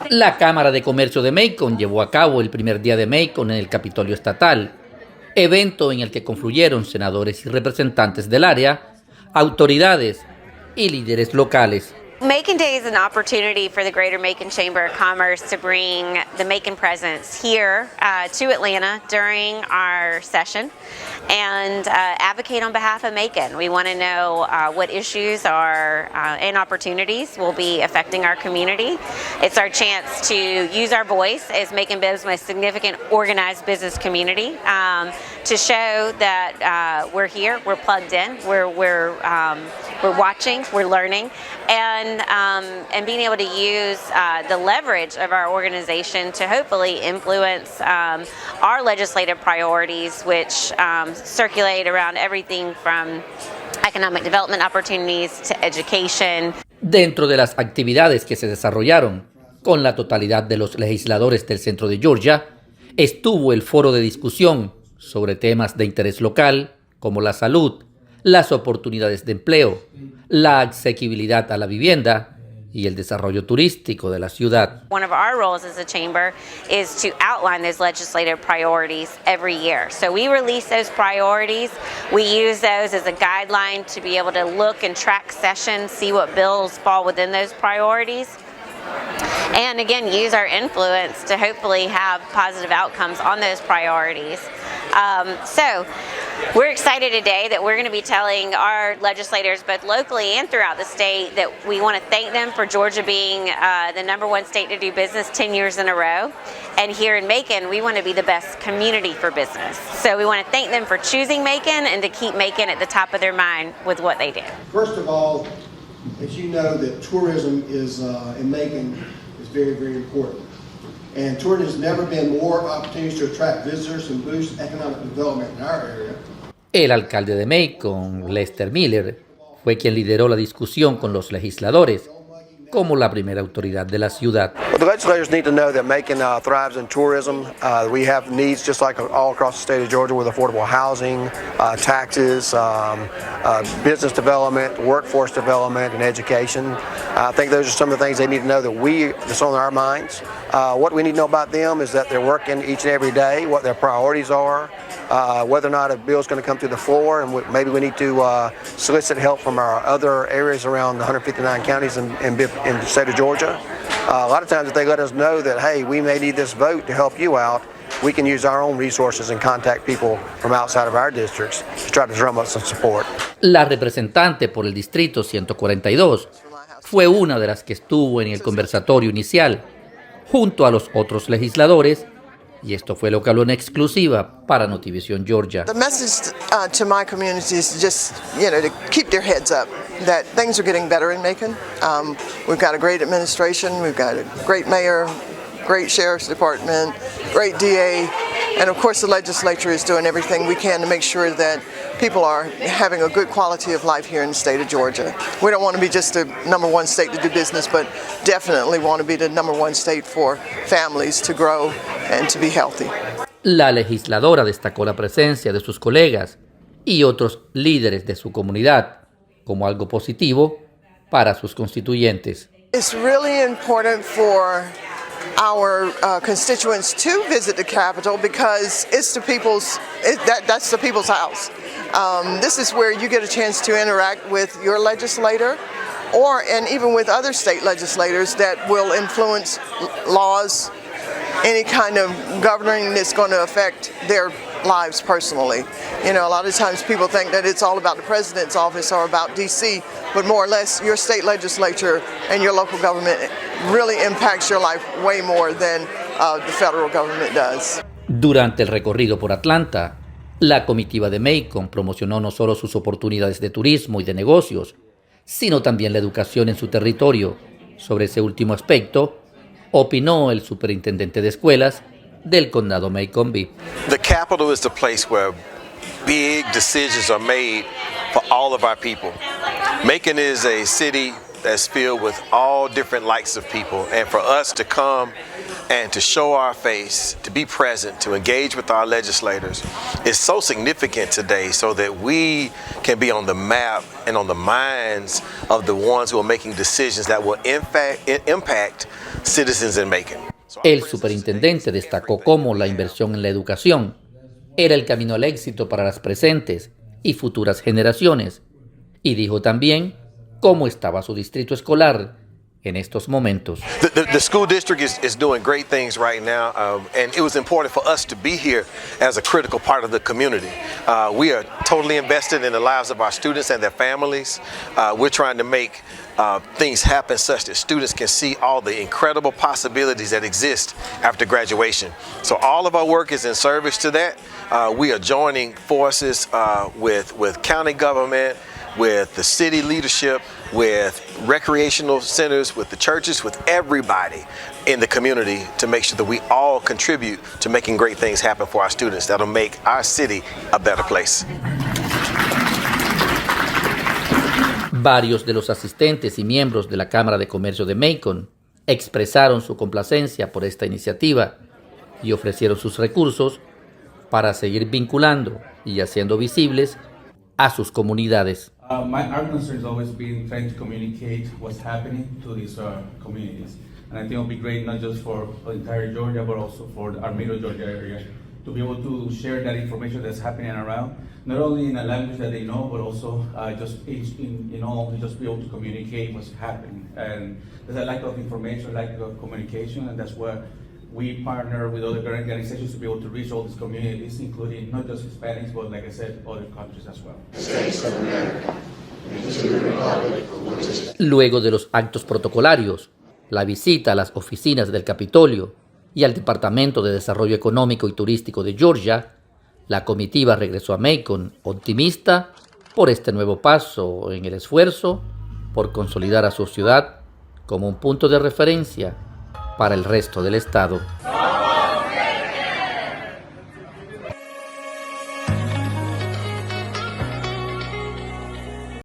La Cámara de Comercio de Macon llevó a cabo el primer día de Macon en el Capitolio estatal, evento en el que confluyeron senadores y representantes del área, autoridades y líderes locales. Macon Day is an opportunity for the Greater Macon Chamber of Commerce to bring the Macon presence here to Atlanta during our session and advocate on behalf of Macon. We want to know what issues and opportunities will be affecting our community. It's our chance to use our voice as Macon Bev's most significant organized business community to show that we're here, we're plugged in, we're watching, we're learning, and being able to use the leverage of our organization to hopefully influence our legislative priorities, which circulate around everything from economic development opportunities to education. Dentro de las actividades que se desarrollaron con la totalidad de los legisladores del centro de Georgia, estuvo el foro de discusión sobre temas de interés local como la salud, las oportunidades de empleo, la asequibilidad a la vivienda y el desarrollo turístico de la ciudad. One of our roles as a chamber is to outline those legislative priorities every year. So we release those priorities. We use those as a guideline to be able to look and track sessions, see what bills fall within those priorities. And again, use our influence to hopefully have positive outcomes on those priorities. So we're excited today that we're going to be telling our legislators, both locally and throughout the state, that we want to thank them for Georgia being the #1 state to do business 10 years in a row. And here in Macon, we want to be the best community for business. So we want to thank them for choosing Macon and to keep Macon at the top of their mind with what they do. First of all, as you know, that tourism is in Macon is very, very important. And tourism has never been more opportunities to attract visitors and boost economic development in our area. El alcalde de Macon, Lester Miller, fue quien lideró la discusión con los legisladores como la primera autoridad de la ciudad. Well, the legislators need to know that Macon thrives in tourism. We have needs just like all across the state of Georgia with affordable housing, taxes, business development, workforce development, and education. I think those are some of the things they need to know that's on our minds. What we need to know about them is that they're working each and every day, what their priorities are, whether or not a bill is going to come through the floor, and maybe we need to solicit help from our other areas around the 159 counties in the state of Georgia. A lot of times if they let us know that, hey, we may need this vote to help you out, we can use our own resources and contact people from outside of our districts to try to drum up some support. La representante por el distrito 142 fue una de las que estuvo en el conversatorio inicial junto a los otros legisladores. Y esto fue lo que habló en exclusiva para Notivisión Georgia. The message to my community is just, to keep their heads up, that things are getting better in Macon. We've got a great administration, we've got a great mayor, great sheriff's department, great DA, and of course the legislature is doing everything we can to make sure that people are having a good quality of life here in the state of Georgia. We don't want to be just the #1 state to do business, but definitely want to be the #1 state for families to grow and to be healthy. La legisladora destacó la presencia de sus colegas y otros líderes de su comunidad como algo positivo para sus constituyentes. It's really important for our constituents to visit the Capitol because it's that's the people's house. This is where you get a chance to interact with your legislator and even with other state legislators that will influence laws, any kind of governing that's going to affect their lives personally. A lot of times people think that it's all about the president's office or about DC, but more or less your state legislature and your local government really impacts your life way more than the federal government does. Durante el recorrido por Atlanta, la comitiva de Macon promocionó no solo sus oportunidades de turismo y de negocios, sino también la educación en su territorio. Sobre ese último aspecto, opinó el superintendente de escuelas del condado Macon-B. The Capitol is the place where big decisions are made for all of our people. Macon is a city that's filled with all different likes of people. And for us to come and to show our face, to be present, to engage with our legislators is so significant today so that we can be on the map and on the minds of the ones who are making decisions that will impact citizens in Macon. El superintendente destacó cómo la inversión en la educación era el camino al éxito para las presentes y futuras generaciones, y dijo también cómo estaba su distrito escolar en estos momentos. The school district is doing great things right now, and it was important for us to be here as a critical part of the community. We are totally invested in the lives of our students and their families. We're trying to make things happen such that students can see all the incredible possibilities that exist after graduation. So all of our work is in service to that. We are joining forces with county government, with the city leadership, with recreational centers, with the churches, with everybody in the community to make sure that we all contribute to making great things happen for our students that'll make our city a better place. Varios de los asistentes y miembros de la Cámara de Comercio de Macon expresaron su complacencia por esta iniciativa y ofrecieron sus recursos para seguir vinculando y haciendo visibles a sus comunidades. Our concern has always been trying to communicate what's happening to these communities. And I think it will be great not just for entire Georgia, but also for our middle Georgia area, to be able to share that information that's happening around, not only in a language that they know, but also just be able to communicate what's happening. And there's a lack of information, lack of communication, and that's where we partner with other organizations to be able to reach all these communities, including not just Hispanics, but like I said, other countries as well. Luego de los actos protocolarios, la visita a las oficinas del Capitolio y al Departamento de Desarrollo Económico y Turístico de Georgia, la comitiva regresó a Macon optimista por este nuevo paso en el esfuerzo por consolidar a su ciudad como un punto de referencia para el resto del estado.